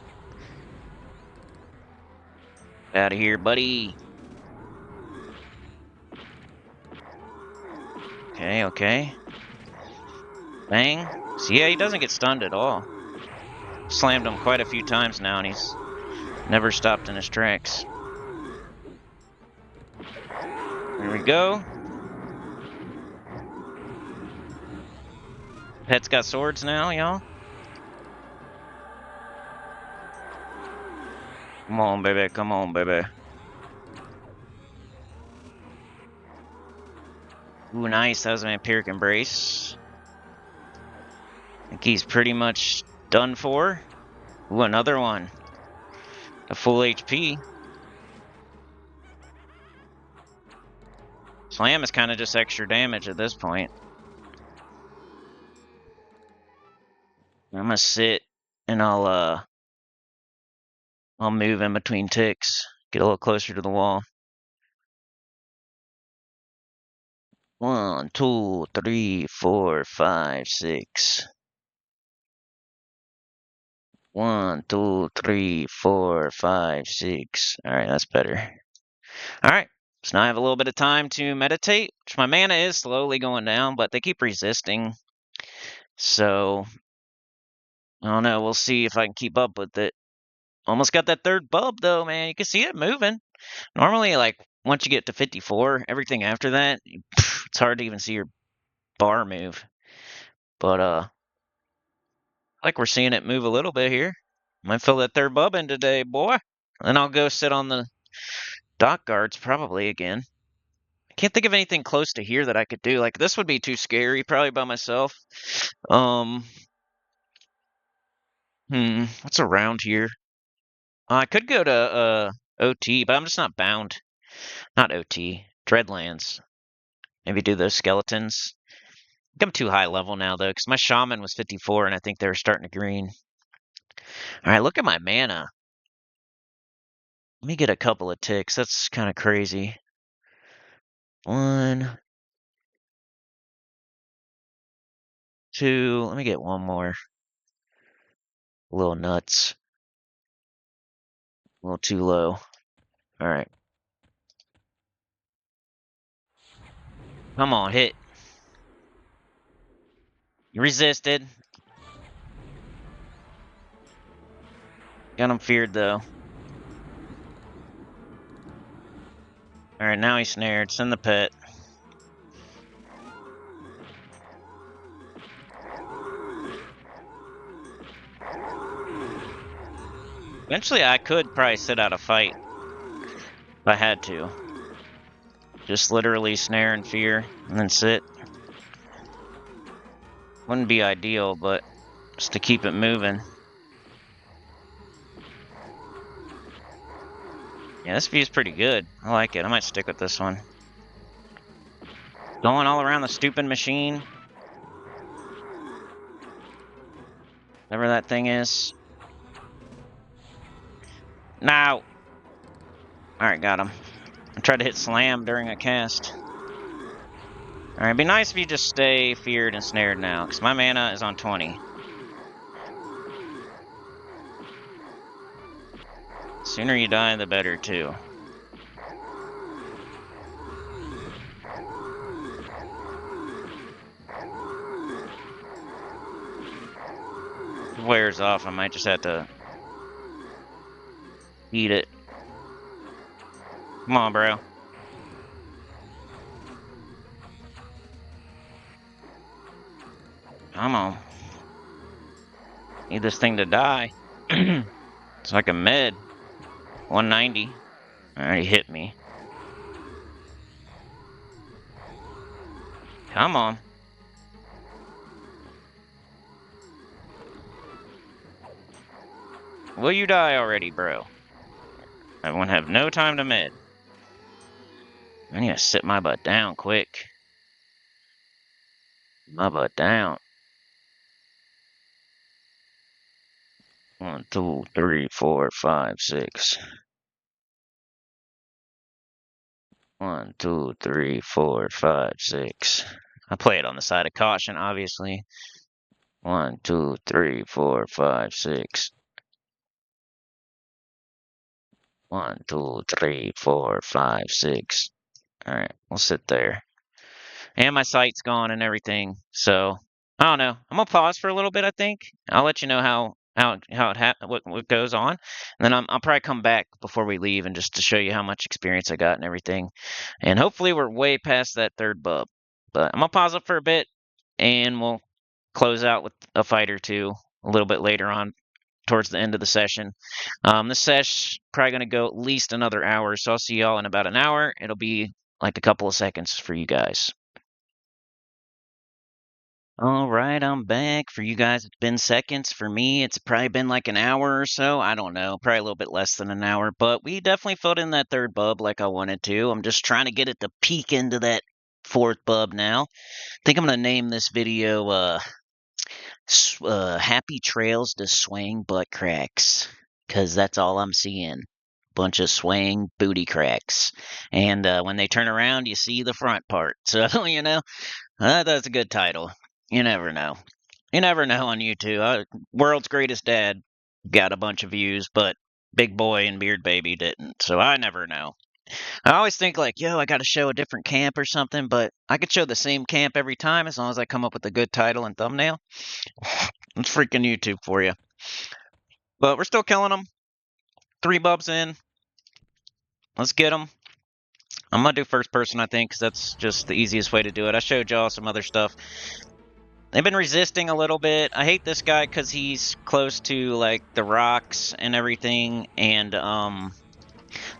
Out of here, buddy. Okay, okay. Bang. So yeah, he doesn't get stunned at all. Slammed him quite a few times now, and he's never stopped in his tracks. There we go. Pet's got swords now, y'all. Come on, baby. Come on, baby. Ooh, nice. That was an Vampiric Embrace. I think he's pretty much done for. Ooh, another one. A full HP. Slam is kind of just extra damage at this point. I'm gonna sit and I'll move in between ticks. Get a little closer to the wall. 1, 2, 3, 4, 5, 6. 1, 2, 3, 4, 5, 6. Alright, that's better. Alright, so now I have a little bit of time to meditate, which my mana is slowly going down, but they keep resisting. So, I don't know, we'll see if I can keep up with it. Almost got that third bub though, man. You can see it moving. Normally, like, once you get to 54, everything after that, it's hard to even see your bar move. But, like we're seeing it move a little bit here. Might fill that third bub in today, boy. Then I'll go sit on the dock guards probably again. I can't think of anything close to here that I could do. Like, this would be too scary, probably by myself. What's around here? I could go to OT, but I'm just not bound. Not OT. Dreadlands. Maybe do those skeletons. I think I'm too high level now, though, because my shaman was 54, and I think they were starting to green. Alright, look at my mana. Let me get a couple of ticks. That's kind of crazy. 1, 2. Let me get one more. A little nuts. A little too low. Alright. Come on, hit. You resisted. Got him feared, though. Alright, now he's snared. Send the pet. Eventually, I could probably sit out a fight if I had to. Just literally snare and fear, and then sit. Wouldn't be ideal, but just to keep it moving. Yeah, this view's pretty good. I like it. I might stick with this one. Going all around the stupid machine. Whatever that thing is. Now! Alright, got him. I tried to hit slam during a cast. Alright, it'd be nice if you just stay feared and snared now, because my mana is on 20. Sooner you die, the better, too. If it wears off, I might just have to eat it. Come on, bro. Come on. Need this thing to die. It's like a med. 190. Already hit me. Come on. Will you die already, bro? I won't have no time to med. I need to sit my butt down quick. My butt down. 1, 2, 3, 4, 5, 6. 1, 2, 3, 4, 5, 6. I play it on the side of caution, obviously. 1, 2, 3, 4, 5, 6. 1, 2, 3, 4, 5, 6. Alright, we'll sit there. And my sight's gone and everything, so I don't know. I'm gonna pause for a little bit, I think. I'll let you know what goes on. And then I'll probably come back before we leave and just to show you how much experience I got and everything. And hopefully we're way past that third bub. But I'm gonna pause up for a bit and we'll close out with a fight or two a little bit later on towards the end of the session. This sesh probably going to go at least another hour, so I'll see y'all in about an hour. It'll be like a couple of seconds for you guys. All right, I'm back. For you guys, it's been seconds. For me, it's probably been like an hour or so. I don't know, probably a little bit less than an hour, but we definitely filled in that third bub like I wanted to. I'm just trying to get it to peek into that fourth bub now. I think I'm going to name this video, Happy Trails to Swaying Butt Cracks, because that's all I'm seeing. Bunch of swaying booty cracks. And when they turn around, you see the front part. So, you know, that's a good title. You never know. You never know on YouTube. World's Greatest Dad got a bunch of views, but Big Boy and Beard Baby didn't. So I never know. I always think like, yo, I got to show a different camp or something, but I could show the same camp every time as long as I come up with a good title and thumbnail. It's freaking YouTube for you. But we're still killing them. 3 bubs in. Let's get them. I'm going to do first person, I think, because that's just the easiest way to do it. I showed y'all some other stuff. They've been resisting a little bit. I hate this guy because he's close to, like, the rocks and everything. And,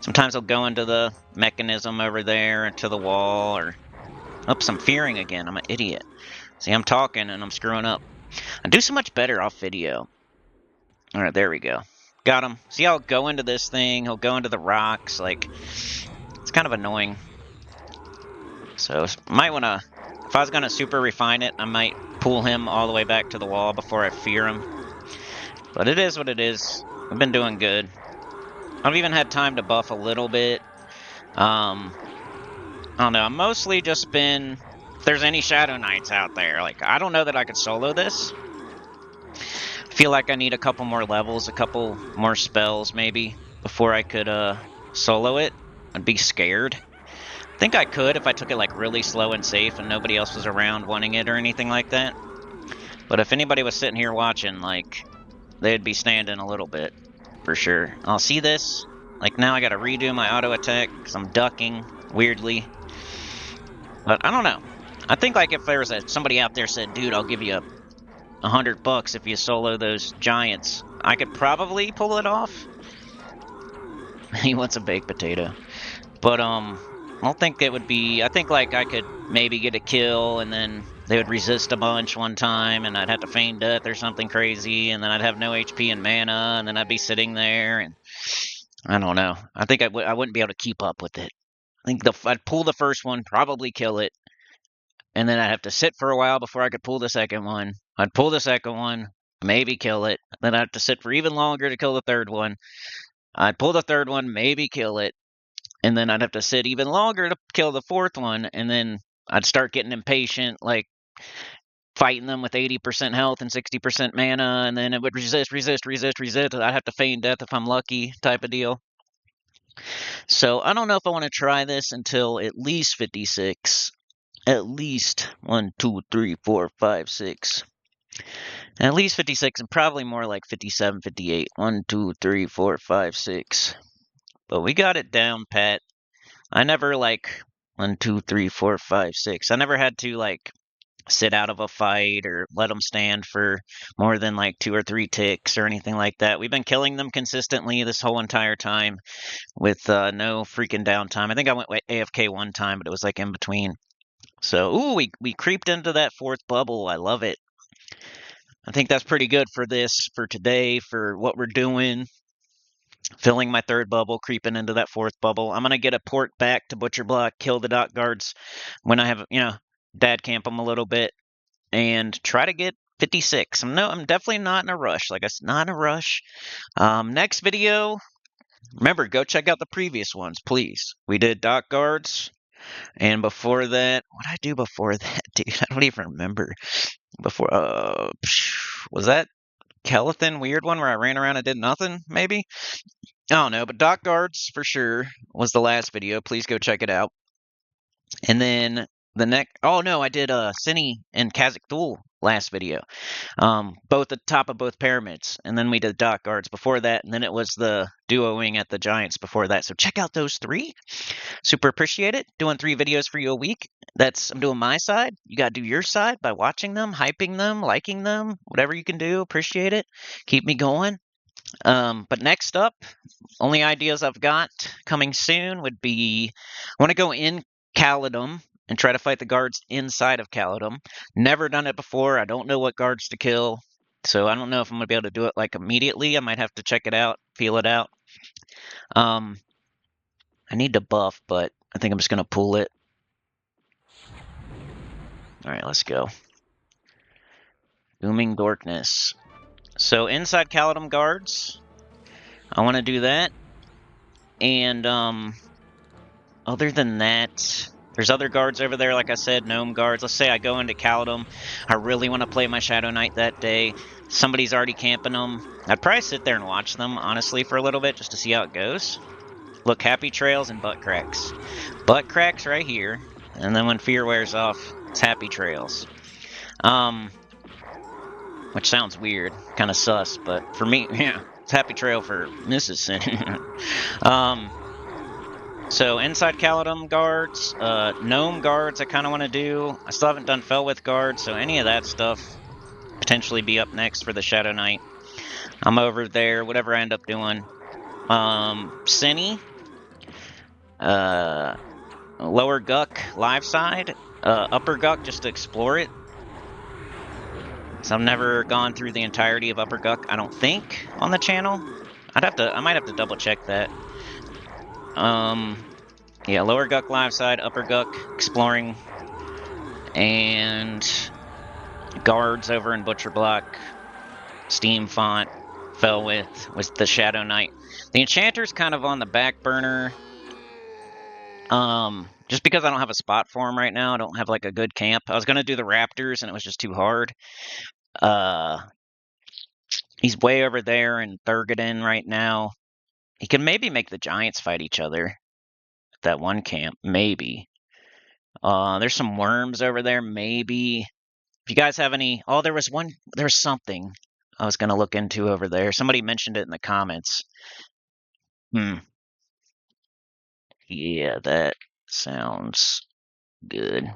sometimes he'll go into the mechanism over there, into the wall, or... Oops, I'm fearing again. I'm an idiot. See, I'm talking and I'm screwing up. I do so much better off video. Alright, there we go. Got him. See how he'll go into this thing? He'll go into the rocks. Like, it's kind of annoying. So, might want to... If I was going to super refine it, I might pull him all the way back to the wall before I fear him. But it is what it is. I've been doing good. I've even had time to buff a little bit. I don't know. I've mostly just been... If there's any Shadow Knights out there, like, I don't know that I could solo this. I feel like I need a couple more levels, a couple more spells, maybe, before I could, solo it. I'd be scared. I think I could if I took it, like, really slow and safe and nobody else was around wanting it or anything like that. But if anybody was sitting here watching, like, they'd be standing a little bit, for sure. I'll see this. Like, now I gotta redo my auto attack, because I'm ducking weirdly. But I don't know. I think like if there was somebody out there said, "Dude, I'll give you $100 if you solo those giants," I could probably pull it off. He wants a baked potato, but I don't think it would be. I think like I could maybe get a kill, and then they would resist a bunch one time, and I'd have to feign death or something crazy, and then I'd have no HP and mana, and then I'd be sitting there, and I don't know. I think I wouldn't be able to keep up with it. I think I'd pull the first one, probably kill it, and then I'd have to sit for a while before I could pull the second one. I'd pull the second one, maybe kill it. Then I'd have to sit for even longer to kill the third one. I'd pull the third one, maybe kill it, and then I'd have to sit even longer to kill the fourth one, and then I'd start getting impatient, like fighting them with 80% health and 60% mana, and then it would resist. I'd have to feign death if I'm lucky, type of deal. So I don't know if I want to try this until at least 56. At least 1, 2, 3, 4, 5, 6. At least 56, and probably more like 57, 58. 1, 2, 3, 4, 5, 6. But we got it down, Pat. I never like 1, 2, 3, 4, 5, 6. I never had to like sit out of a fight or let them stand for more than like 2 or 3 ticks or anything like that. We've been killing them consistently this whole entire time with no freaking downtime. I think I went AFK one time, but it was like in between. So, ooh, we creeped into that fourth bubble. I love it. I think that's pretty good for today, for what we're doing. Filling my third bubble, creeping into that fourth bubble. I'm going to get a port back to Butcher Block, kill the dock guards when I have, dad camp them a little bit, and try to get 56. I'm definitely not in a rush. Like I said, not in a rush. Next video, remember, go check out the previous ones, please. We did dock guards. And before that, what did I do before that, dude? I don't even remember. Before, was that Kelethan weird one where I ran around and did nothing, maybe? I don't know, but Dock Guards, for sure, was the last video. Please go check it out. And then the next, oh no, I did Sinny and Kazakh Thul last video. Both at the top of both pyramids. And then we did Dock Guards before that, and then it was the duoing at the Giants before that. So check out those 3. Super appreciate it. Doing 3 videos for you a week. I'm doing my side. You got to do your side by watching them, hyping them, liking them, whatever you can do. Appreciate it. Keep me going. But next up, only ideas I've got coming soon would be, I want to go in Caledon and try to fight the guards inside of Caledon. Never done it before. I don't know what guards to kill. So I don't know if I'm going to be able to do it like immediately. I might have to check it out, feel it out. I need to buff, but I think I'm just going to pull it. All right, let's go. Booming Darkness. So inside Caledon guards, I want to do that. And other than that, there's other guards over there, like I said, gnome guards. Let's say I go into Caledon. I really want to play my Shadow Knight that day. Somebody's already camping them. I'd probably sit there and watch them, honestly, for a little bit, just to see how it goes. Look, happy trails and butt cracks. Butt cracks right here. And then when fear wears off, it's happy trails. Which sounds weird, kind of sus, but for me, yeah, it's happy trail for Mrs. Sin. So inside Caledon guards, gnome guards I kind of want to do. I still haven't done Felwith guards, so any of that stuff potentially be up next for the Shadow Knight. I'm over there, whatever I end up doing. Sinny, lower Guck, live side, upper Guck just to explore it. So I've never gone through the entirety of upper Guck, I don't think, on the channel. I might have to double check that. Yeah, lower Guck live side, upper Guck exploring, and guards over in Butcher Block, Steam Font, Felwith with the Shadow Knight. The Enchanter's kind of on the back burner. Just because I don't have a spot for him right now. I don't have like a good camp. I was gonna do the Raptors and it was just too hard. He's way over there in Thurgoden right now. He can maybe make the Giants fight each other at that one camp, maybe. There's some worms over there, maybe. If you guys have any... Oh, there was something I was going to look into over there. Somebody mentioned it in the comments. Yeah, that... Sounds good.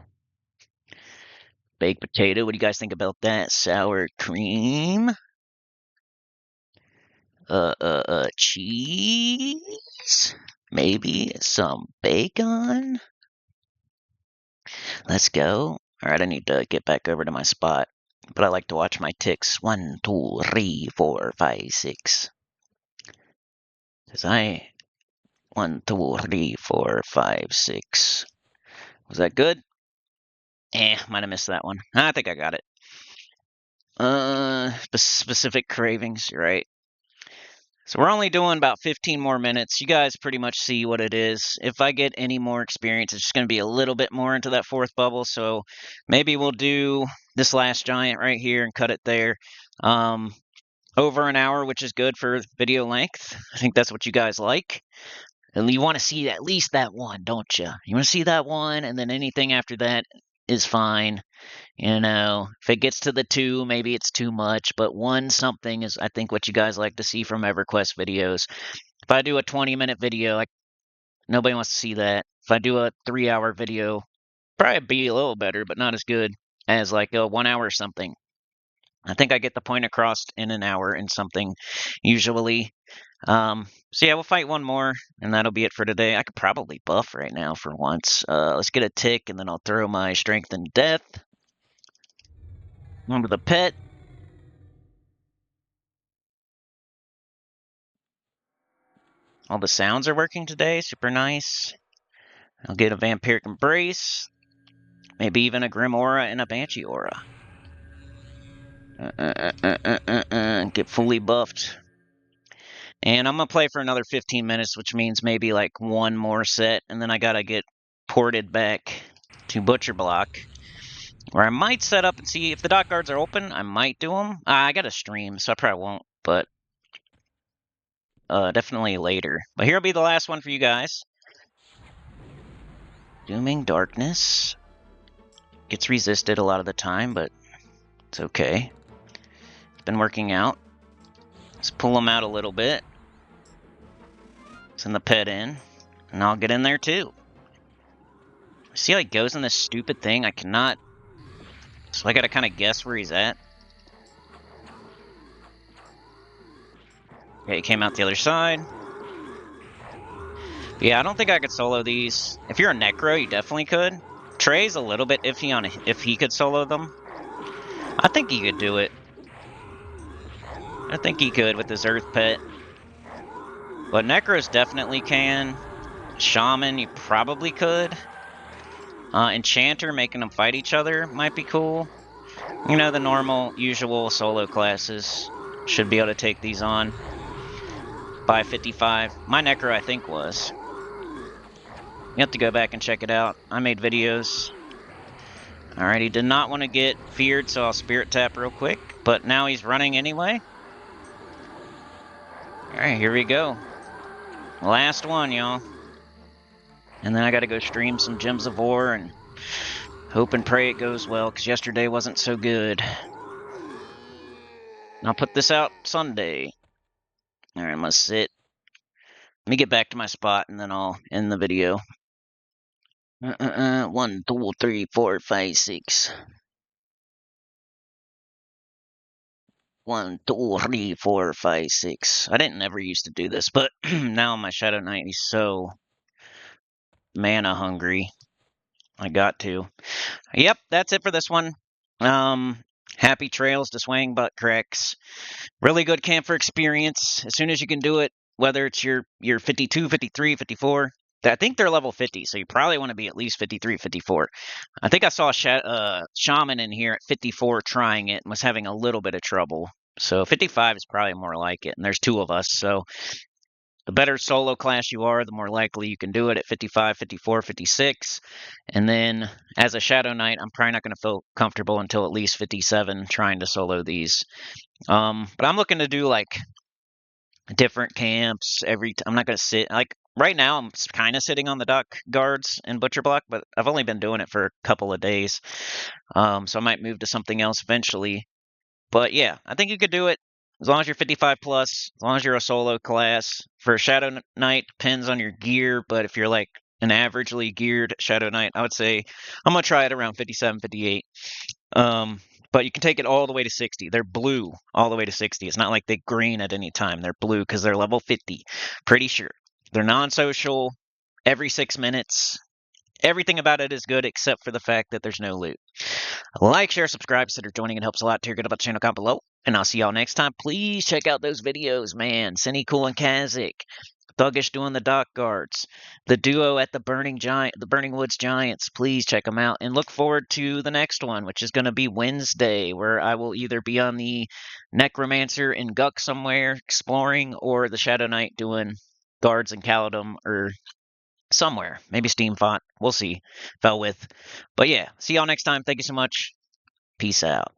Baked potato. What do you guys think about that? Sour cream. Cheese. Maybe some bacon. Let's go. All right, I need to get back over to my spot. But I like to watch my ticks. 1, 2, 3, 4, 5, 6. Because 1, 2, 3, 4, 5, 6. Was that good? Might have missed that one. I think I got it. Specific cravings, you're right. So we're only doing about 15 more minutes. You guys pretty much see what it is. If I get any more experience, it's just going to be a little bit more into that fourth bubble. So maybe we'll do this last giant right here and cut it there. Over an hour, which is good for video length. I think that's what you guys like. And you want to see at least that one, don't you? You want to see that one, and then anything after that is fine. You know, if it gets to the 2, maybe it's too much, but 1 something is, I think, what you guys like to see from EverQuest videos. If I do a 20-minute video, nobody wants to see that. If I do a 3-hour video, probably be a little better, but not as good as like a 1 hour or something. I think I get the point across in an hour and something, usually. So yeah, we'll fight one more, and that'll be it for today. I could probably buff right now for once. Let's get a tick, and then I'll throw my strength and death. Remember the pet. All the sounds are working today. Super nice. I'll get a vampiric embrace. Maybe even a grim aura and a banshee aura. Get fully buffed. And I'm going to play for another 15 minutes, which means maybe like one more set. And then I got to get ported back to Butcher Block, where I might set up and see if the dock guards are open. I might do them. I got to stream, so I probably won't. But definitely later. But here'll be the last one for you guys. Dooming Darkness. Gets resisted a lot of the time, but it's okay. It's been working out. Let's pull them out a little bit. Send the pet in. And I'll get in there too. See how he goes in this stupid thing? I cannot... So I gotta kind of guess where he's at. Okay, he came out the other side. But yeah, I don't think I could solo these. If you're a Necro, you definitely could. Trey's a little bit iffy on if he could solo them. I think he could do it. I think he could with his Earth Pet. But Necros definitely can. Shaman, you probably could. Enchanter, making them fight each other might be cool. You know, the normal, usual solo classes should be able to take these on by 55. My Necro, I think, was. You have to go back and check it out. I made videos. Alright, he did not want to get feared, so I'll Spirit Tap real quick. But now he's running anyway. Alright, here we go. Last one, y'all. And then I gotta go stream some Gems of War and hope and pray it goes well, because yesterday wasn't so good. I'll put this out Sunday. Alright, I'm gonna sit. Let me get back to my spot, and then I'll end the video. 1, 2, 3, 4, 5, 6. 1, 2, 3, 4, 5, 6. I didn't ever used to do this, but now my Shadow Knight, he's so mana hungry. I got to. Yep, that's it for this one. Happy trails to Swaying Butt Cracks. Really good camper experience. As soon as you can do it, whether it's your 52, 53, 54. I think they're level 50, so you probably want to be at least 53, 54. I think I saw a Shaman in here at 54 trying it and was having a little bit of trouble. So 55 is probably more like it, and there's 2 of us. So the better solo class you are, the more likely you can do it at 55, 54, 56. And then as a Shadow Knight, I'm probably not going to feel comfortable until at least 57 trying to solo these. But I'm looking to do like different camps I'm not going to sit like right now. I'm kind of sitting on the dock guards and Butcher Block, but I've only been doing it for a couple of days. So I might move to something else eventually. But yeah, I think you could do it as long as you're 55 plus, as long as you're a solo class. For Shadow Knight, depends on your gear, but if you're like an averagely geared Shadow Knight, I would say I'm going to try it around 57, 58. But you can take it all the way to 60. They're blue all the way to 60. It's not like they green at any time. They're blue because they're level 50. Pretty sure. They're non-social, every 6 minutes. Everything about it is good except for the fact that there's no loot. Like, share, subscribe, consider joining. It helps a lot to hear good about the channel. Comment below. And I'll see y'all next time. Please check out those videos, man. Sinnycool and Kazik. Thuggish doing the dock guards. The duo at the Burning Woods Giants. Please check them out. And look forward to the next one, which is going to be Wednesday, where I will either be on the Necromancer in Guck somewhere exploring, or the Shadow Knight doing guards in Caledon, or somewhere. Maybe Steamfont. We'll see. Fell with. But yeah, see y'all next time. Thank you so much. Peace out.